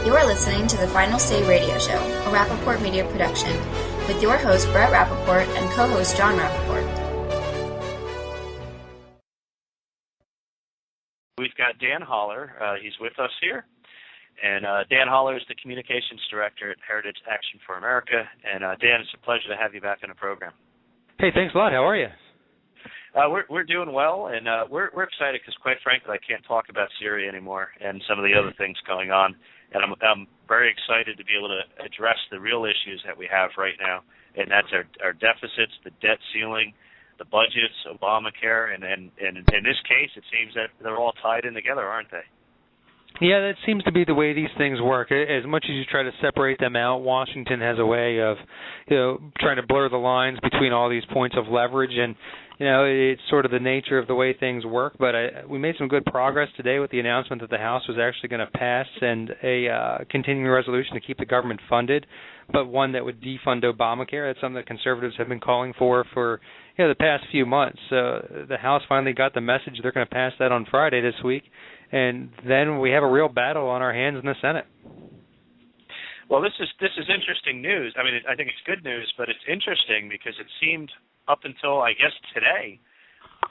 You are listening to the Final Say Radio Show, a Rappaport media production, with your host Brett Rappaport and co-host John Rappaport. We've got Dan Holler. He's with us here. And Dan Holler is the Communications Director at Heritage Action for America. And Dan, it's a pleasure to have you back on the program. Hey, thanks a lot. How are you? We're doing well, and we're excited because, quite frankly, I can't talk about Syria anymore and some of the other things going on. And I'm very excited to be able to address the real issues that we have right now, and that's our deficits, the debt ceiling, the budgets, Obamacare, and in this case, it seems that they're all tied in together, aren't they? Yeah, that seems to be the way these things work. As much as you try to separate them out, Washington has a way of, trying to blur the lines between all these points of leverage, and it's sort of the nature of the way things work. But we made some good progress today with the announcement that the House was actually going to pass and a continuing resolution to keep the government funded, but one that would defund Obamacare. That's something that conservatives have been calling for the past few months. The House finally got the message. They're going to pass that on Friday this week. And then we have a real battle on our hands in the Senate. Well, this is interesting news. I mean, I think it's good news, but it's interesting because it seemed up until, I guess, today,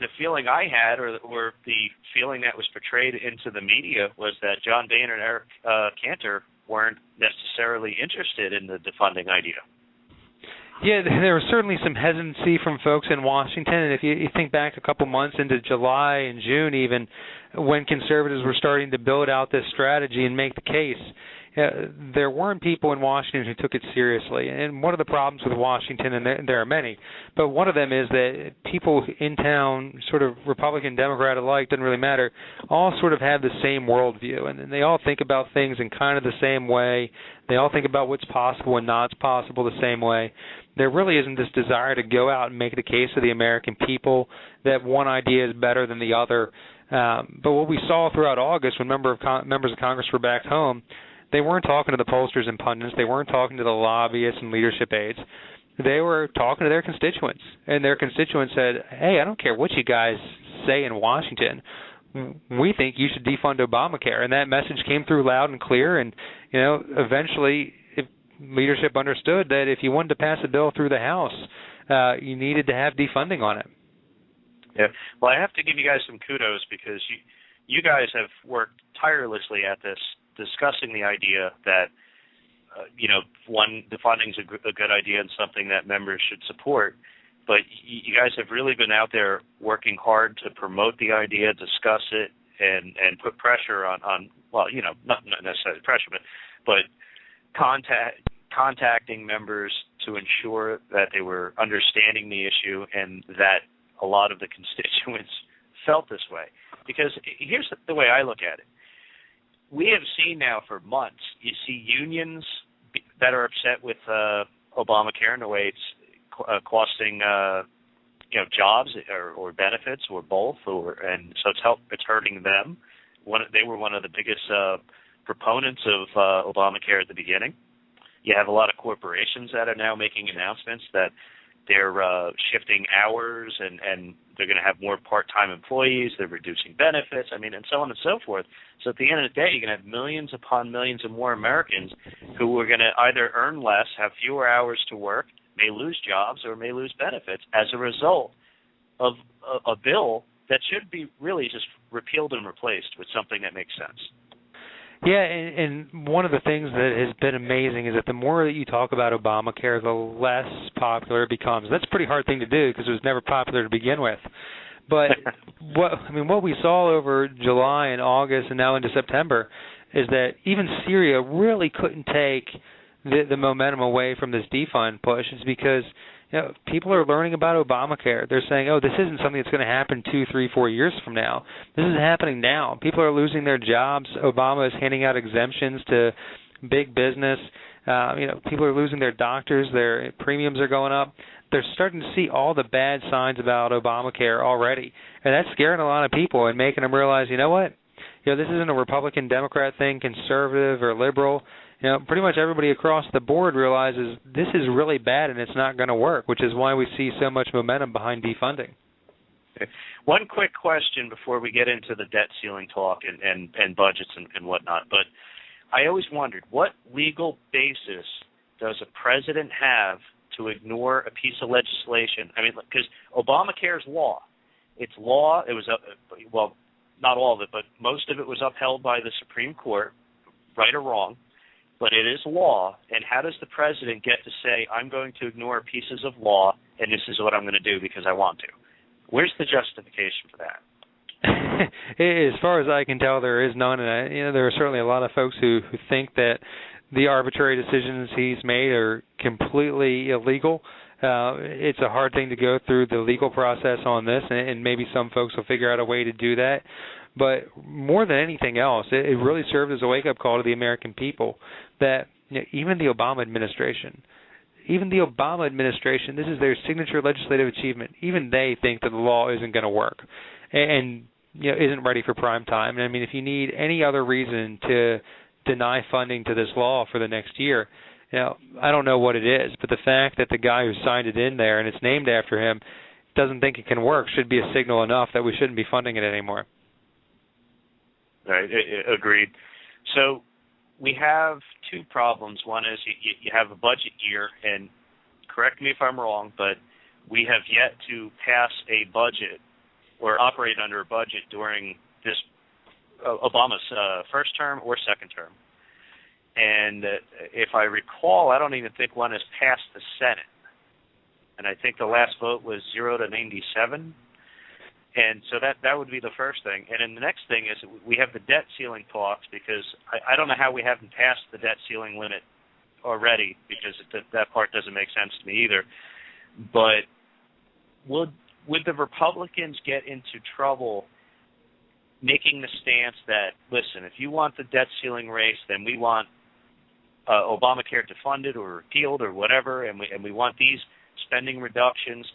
the feeling I had or the feeling that was portrayed into the media was that John Boehner and Eric Cantor weren't necessarily interested in the defunding idea. Yeah, there was certainly some hesitancy from folks in Washington, and if you think back a couple months into July and June even, when conservatives were starting to build out this strategy and make the case, there weren't people in Washington who took it seriously. And one of the problems with Washington, and there are many, but one of them is that people in town, sort of Republican, Democrat alike, doesn't really matter, all sort of have the same worldview, and they all think about things in kind of the same way. They all think about what's possible and not possible the same way. There really isn't this desire to go out and make the case to the American people that one idea is better than the other. But what we saw throughout August when members of Congress were back home, they weren't talking to the pollsters and pundits. They weren't talking to the lobbyists and leadership aides. They were talking to their constituents. And their constituents said, hey, I don't care what you guys say in Washington. We think you should defund Obamacare. And that message came through loud and clear. And, eventually leadership understood that if you wanted to pass a bill through the House, you needed to have defunding on it. Yeah. Well, I have to give you guys some kudos because you guys have worked tirelessly at this, discussing the idea that, defunding is a good idea and something that members should support. But you guys have really been out there working hard to promote the idea, discuss it, and put pressure on not necessarily pressure, but contacting members to ensure that they were understanding the issue and that a lot of the constituents felt this way. Because here's the way I look at it. We have seen now for months, you see unions that are upset with Obamacare and the way it's costing jobs or benefits or both, and so it's hurting them. They were one of the biggest proponents of Obamacare at the beginning. You have a lot of corporations that are now making announcements that they're shifting hours and they're going to have more part-time employees, they're reducing benefits, and so on and so forth. So at the end of the day, you're going to have millions upon millions of more Americans who are going to either earn less, have fewer hours to work, may lose jobs, or may lose benefits as a result of a bill that should be really just repealed and replaced with something that makes sense. Yeah, and one of the things that has been amazing is that the more that you talk about Obamacare, the less popular it becomes. That's a pretty hard thing to do because it was never popular to begin with. But what we saw over July and August and now into September is that even Syria really couldn't take the momentum away from this defund push. It's because people are learning about Obamacare. They're saying, this isn't something that's going to happen 2, 3, 4 years from now. This is happening now. People are losing their jobs. Obama is handing out exemptions to big business. People are losing their doctors. Their premiums are going up. They're starting to see all the bad signs about Obamacare already. And that's scaring a lot of people and making them realize, this isn't a Republican, Democrat thing, conservative or liberal. Pretty much everybody across the board realizes this is really bad and it's not going to work, which is why we see so much momentum behind defunding. Okay. One quick question before we get into the debt ceiling talk and budgets and whatnot. But I always wondered, what legal basis does a president have to ignore a piece of legislation? I mean, because Obamacare is law. It's law. It was, well, not all of it, but most of it was upheld by the Supreme Court, right or wrong. But it is law, and how does the president get to say, I'm going to ignore pieces of law, and this is what I'm going to do because I want to? Where's the justification for that? As far as I can tell, there is none, and there are certainly a lot of folks who think that the arbitrary decisions he's made are completely illegal. It's a hard thing to go through the legal process on this, and maybe some folks will figure out a way to do that. But more than anything else, it really served as a wake-up call to the American people that even the Obama administration, this is their signature legislative achievement. Even they think that the law isn't going to work and isn't ready for prime time. And I mean, if you need any other reason to deny funding to this law for the next year, I don't know what it is. But the fact that the guy who signed it in there and it's named after him doesn't think it can work should be a signal enough that we shouldn't be funding it anymore. Right, agreed. So we have two problems. One is you have a budget year, and correct me if I'm wrong, but we have yet to pass a budget or operate under a budget during this Obama's first term or second term. And if I recall, I don't even think one has passed the Senate. And I think the last vote was 0 to 97. And so that would be the first thing. And then the next thing is we have the debt ceiling talks, because I don't know how we haven't passed the debt ceiling limit already, because that part doesn't make sense to me either. But would the Republicans get into trouble making the stance that, listen, if you want the debt ceiling raised, then we want Obamacare defunded or repealed or whatever, and we want these spending reductions,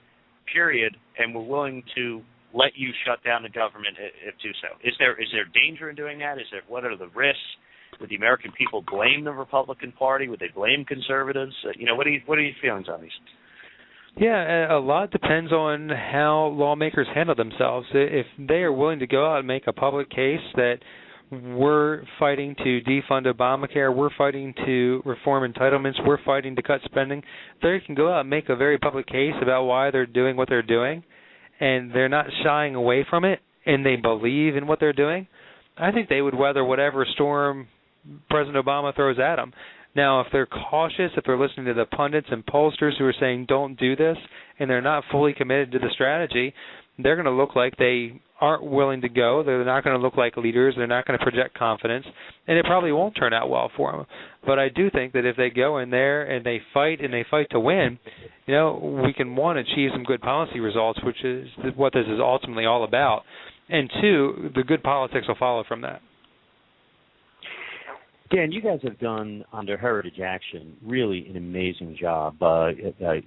period, and we're willing to let you shut down the government if do so? Is there danger in doing that? What are the risks? Would the American people blame the Republican Party? Would they blame conservatives? What are your feelings on these? Yeah, a lot depends on how lawmakers handle themselves. If they are willing to go out and make a public case that we're fighting to defund Obamacare, we're fighting to reform entitlements, we're fighting to cut spending, they can go out and make a very public case about why they're doing what they're doing, and they're not shying away from it, and they believe in what they're doing, I think they would weather whatever storm President Obama throws at them. Now, if they're cautious, if they're listening to the pundits and pollsters who are saying don't do this, and they're not fully committed to the strategy, they're going to look like they aren't willing to go. They're not going to look like leaders. They're not going to project confidence, and it probably won't turn out well for them. But I do think that if they go in there and they fight to win, we can, one, achieve some good policy results, which is what this is ultimately all about, and two, the good politics will follow from that. Dan, you guys have done under Heritage Action really an amazing job.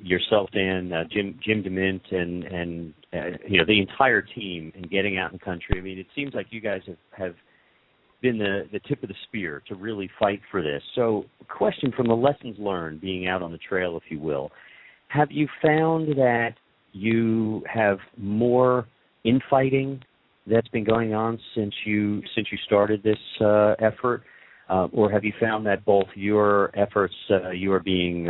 Yourself, Dan, Jim DeMint, and the entire team in getting out in the country. I mean, it seems like you guys have been the tip of the spear to really fight for this. So, question from the lessons learned, being out on the trail, if you will, have you found that you have more infighting that's been going on since you started this effort? Or have you found that both your efforts, you are being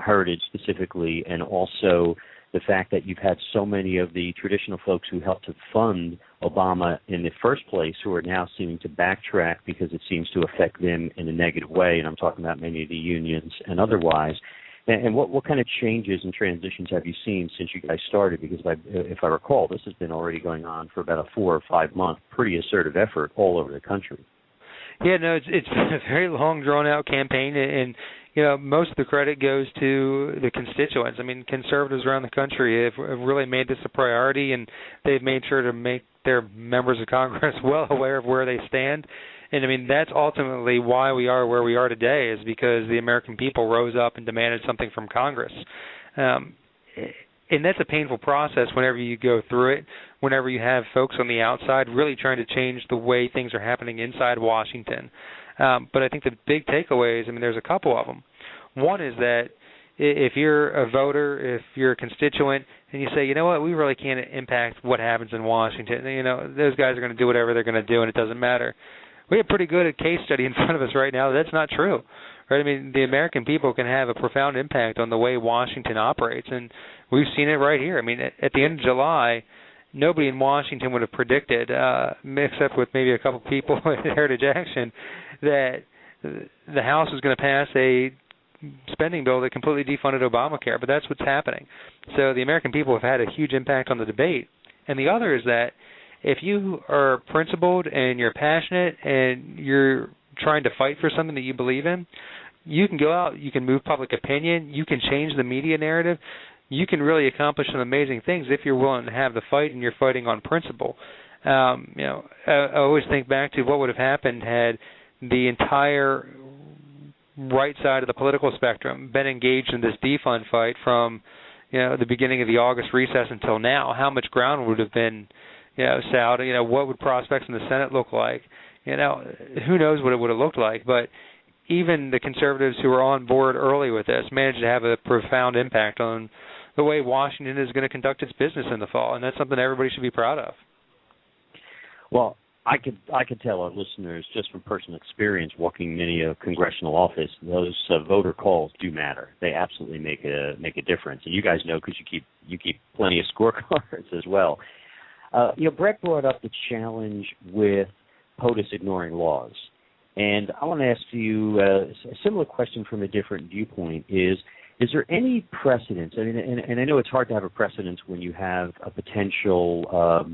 Heritage specifically, and also the fact that you've had so many of the traditional folks who helped to fund Obama in the first place who are now seeming to backtrack because it seems to affect them in a negative way, and I'm talking about many of the unions and otherwise. And what kind of changes and transitions have you seen since you guys started? Because if I recall, this has been already going on for about a 4 or 5 month, pretty assertive effort all over the country. Yeah, no, it's been a very long, drawn-out campaign, and most of the credit goes to the constituents. I mean, conservatives around the country have really made this a priority, and they've made sure to make their members of Congress well aware of where they stand. And, I mean, that's ultimately why we are where we are today, is because the American people rose up and demanded something from Congress. And that's a painful process whenever you go through it, whenever you have folks on the outside really trying to change the way things are happening inside Washington. But I think the big takeaways, there's a couple of them. One is that if you're a voter, if you're a constituent, and you say, you know what, we really can't impact what happens in Washington. Those guys are going to do whatever they're going to do, and it doesn't matter. we have pretty good a case study in front of us right now. That's not true, right? I mean, the American people can have a profound impact on the way Washington operates, and we've seen it right here. I mean, at the end of July, nobody in Washington would have predicted, except with maybe a couple people at Heritage Action, that the House was going to pass a spending bill that completely defunded Obamacare, but that's what's happening. So the American people have had a huge impact on the debate. And the other is that if you are principled and you're passionate and you're trying to fight for something that you believe in, you can go out, you can move public opinion, you can change the media narrative, you can really accomplish some amazing things if you're willing to have the fight and you're fighting on principle. I always think back to what would have happened had the entire right side of the political spectrum been engaged in this defund fight from the beginning of the August recess until now. How much ground would have been south? What would prospects in the Senate look like? Who knows what it would have looked like, but even the conservatives who were on board early with this managed to have a profound impact on the way Washington is going to conduct its business in the fall, and that's something everybody should be proud of. Well, I could tell our listeners just from personal experience walking many a congressional office, those voter calls do matter. They absolutely make a difference, and you guys know because you keep plenty of scorecards as well. Brett brought up the challenge with POTUS ignoring laws, and I want to ask you a similar question from a different viewpoint. Is there any precedence? I mean, and I know it's hard to have a precedence when you have a potential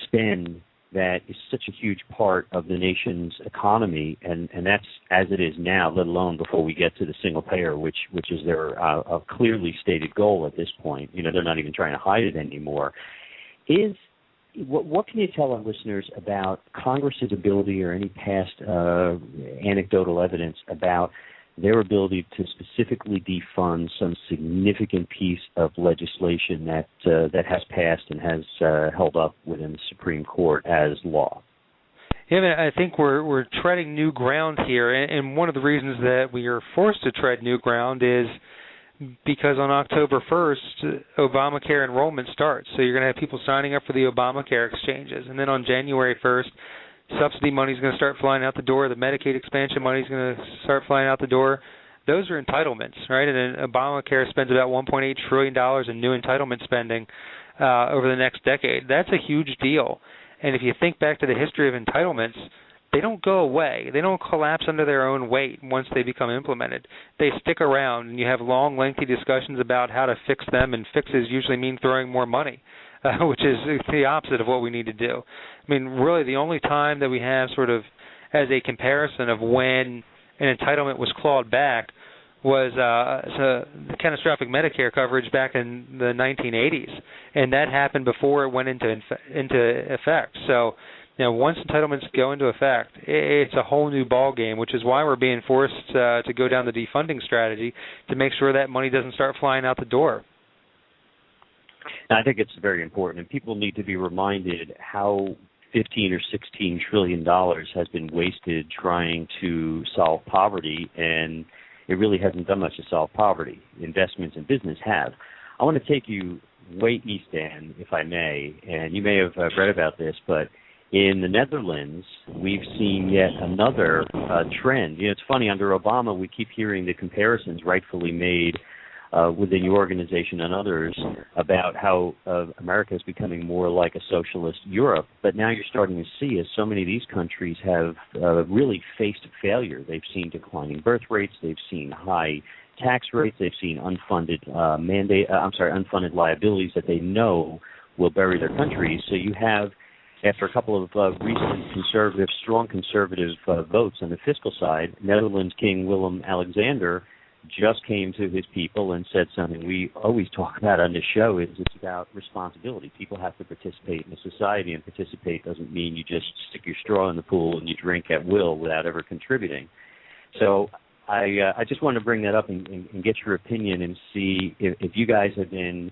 spend that is such a huge part of the nation's economy, and that's as it is now, let alone before we get to the single payer, which is their a clearly stated goal at this point. They're not even trying to hide it anymore. What can you tell our listeners about Congress's ability or any past anecdotal evidence about their ability to specifically defund some significant piece of legislation that has passed and has held up within the Supreme Court as law? Yeah, I think we're treading new ground here, and one of the reasons that we are forced to tread new ground is because on October 1st, Obamacare enrollment starts. So you're going to have people signing up for the Obamacare exchanges, and then on January 1st, subsidy money is going to start flying out the door. The Medicaid expansion money is going to start flying out the door. Those are entitlements, right? And then Obamacare spends about $1.8 trillion in new entitlement spending over the next decade. That's a huge deal. And if you think back to the history of entitlements, they don't go away. They don't collapse under their own weight once they become implemented. They stick around, and you have long, lengthy discussions about how to fix them, and fixes usually mean throwing more money. Which is the opposite of what we need to do. I mean, really the only time that we have sort of as a comparison of when an entitlement was clawed back was the catastrophic Medicare coverage back in the 1980s, and that happened before it went into effect. So, once entitlements go into effect, it's a whole new ball game, which is why we're being forced to go down the defunding strategy to make sure that money doesn't start flying out the door. I think it's very important, and people need to be reminded how $15 or $16 trillion has been wasted trying to solve poverty, and it really hasn't done much to solve poverty. Investments in business have. I want to take you way east, Dan, if I may, and you may have read about this, but in the Netherlands, we've seen yet another trend. It's funny, under Obama, we keep hearing the comparisons rightfully made within your organization and others about how America is becoming more like a socialist Europe. But now you're starting to see as so many of these countries have really faced failure. They've seen declining birth rates. They've seen high tax rates. They've seen unfunded unfunded liabilities that they know will bury their countries. So you have, after a couple of recent strong conservative votes on the fiscal side, Netherlands King Willem-Alexander just came to his people and said something we always talk about on this show, is it's about responsibility. People have to participate in the society, and participate doesn't mean you just stick your straw in the pool and you drink at will without ever contributing. So I just wanted to bring that up and get your opinion and see if you guys have been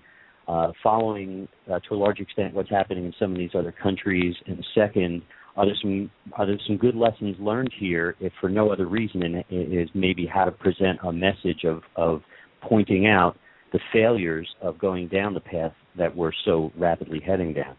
following to a large extent what's happening in some of these other countries. And second, are there some good lessons learned here, if for no other reason, and is maybe how to present a message of pointing out the failures of going down the path that we're so rapidly heading down?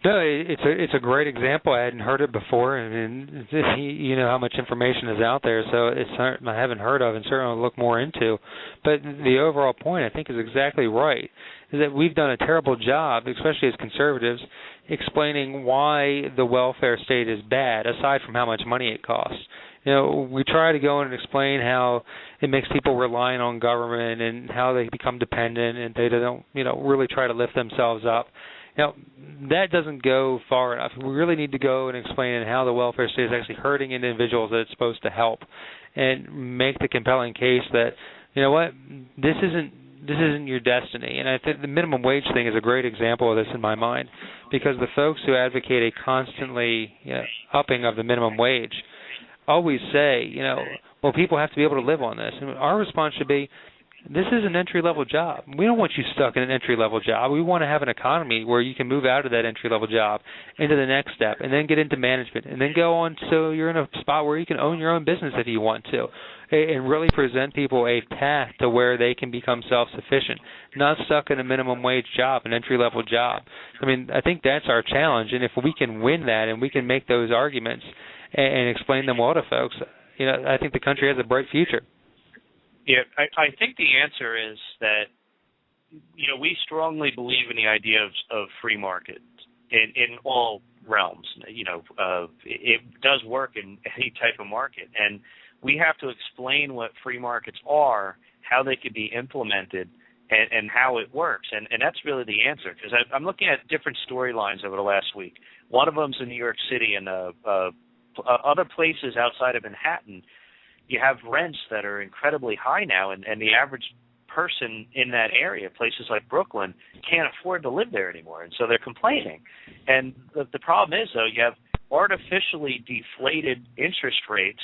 No, it's a great example. I hadn't heard it before, and you know how much information is out there, so it's something I haven't heard of and certainly look more into. But the overall point, I think, is exactly right, is that we've done a terrible job, especially as conservatives, explaining why the welfare state is bad, aside from how much money it costs. You know, we try to go in and explain how it makes people reliant on government and how they become dependent and they don't, really try to lift themselves up. Now, that doesn't go far enough. We really need to go and explain how the welfare state is actually hurting individuals that it's supposed to help, and make the compelling case that, you know what, this isn't your destiny. And I think the minimum wage thing is a great example of this in my mind, because the folks who advocate a constantly upping of the minimum wage always say, well, people have to be able to live on this. And our response should be, this is an entry-level job. We don't want you stuck in an entry-level job. We want to have an economy where you can move out of that entry-level job into the next step and then get into management and then go on so you're in a spot where you can own your own business if you want to, and really present people a path to where they can become self-sufficient, not stuck in a minimum wage job, an entry-level job. I mean, I think that's our challenge, and if we can win that and we can make those arguments and explain them well to folks, I think the country has a bright future. Yeah, I think the answer is that, we strongly believe in the idea of free market in all realms. It does work in any type of market, and we have to explain what free markets are, how they could be implemented, and how it works. And that's really the answer, because I'm looking at different storylines over the last week. One of them's in New York City, and other places outside of Manhattan, you have rents that are incredibly high now, and the average person in that area, places like Brooklyn, can't afford to live there anymore, and so they're complaining. And the problem is, though, you have artificially deflated interest rates,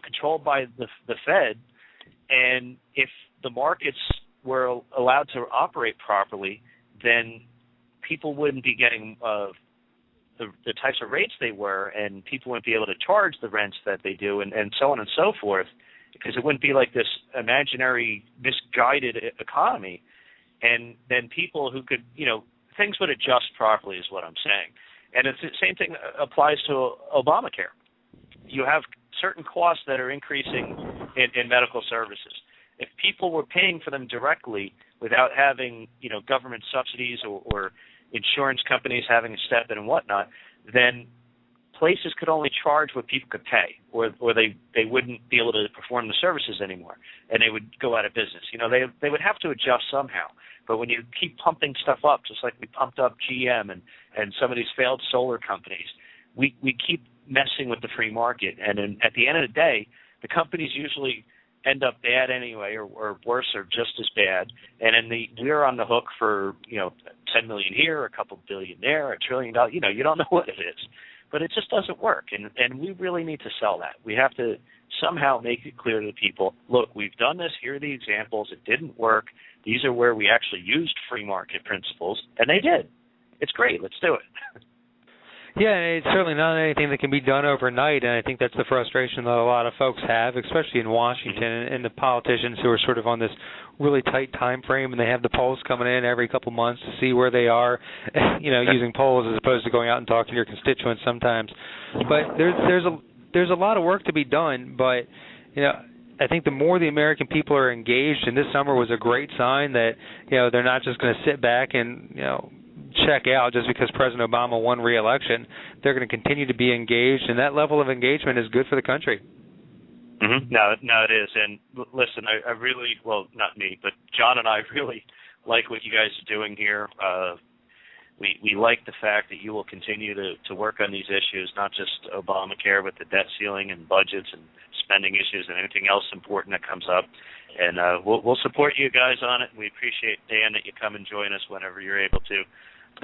controlled by the Fed, and if the markets were allowed to operate properly, then people wouldn't be getting the types of rates they were, and people wouldn't be able to charge the rents that they do, and so on and so forth, because it wouldn't be like this imaginary, misguided economy. And then people who could, things would adjust properly is what I'm saying. And it's the same thing applies to Obamacare. You have certain costs that are increasing in medical services. If people were paying for them directly without having, government subsidies or insurance companies having a step in and whatnot, then places could only charge what people could pay, or they wouldn't be able to perform the services anymore, and they would go out of business. They would have to adjust somehow. But when you keep pumping stuff up, just like we pumped up GM and some of these failed solar companies, we keep messing with the free market. And at the end of the day, the companies usually end up bad anyway, or worse, or just as bad. And we're on the hook for $10 million here, a couple billion there, $1 trillion. You don't know what it is, but it just doesn't work. And we really need to sell that. We have to somehow make it clear to the people: look, we've done this. Here are the examples. It didn't work. These are where we actually used free market principles, and they did. It's great. Let's do it. Yeah, it's certainly not anything that can be done overnight, and I think that's the frustration that a lot of folks have, especially in Washington, and the politicians who are sort of on this really tight time frame, and they have the polls coming in every couple months to see where they are, using polls as opposed to going out and talking to your constituents sometimes. But there's a lot of work to be done, but I think the more the American people are engaged, and this summer was a great sign that they're not just going to sit back and check out just because President Obama won re-election. They're going to continue to be engaged, and that level of engagement is good for the country. Mm-hmm. No, it is. And listen, I really, well, not me, but John and I really like what you guys are doing here. We like the fact that you will continue to work on these issues, not just Obamacare, but the debt ceiling and budgets and spending issues and anything else important that comes up. And we'll support you guys on it. We appreciate, Dan, that you come and join us whenever you're able to,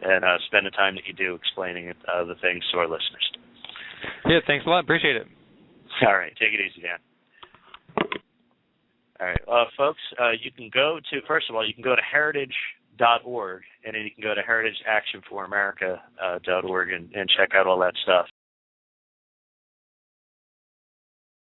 and spend the time that you do explaining the things to our listeners. Yeah, thanks a lot. Appreciate it. All right. Take it easy, Dan. All right. Folks, you can go to heritage.org, and then you can go to heritageactionforamerica.org and check out all that stuff.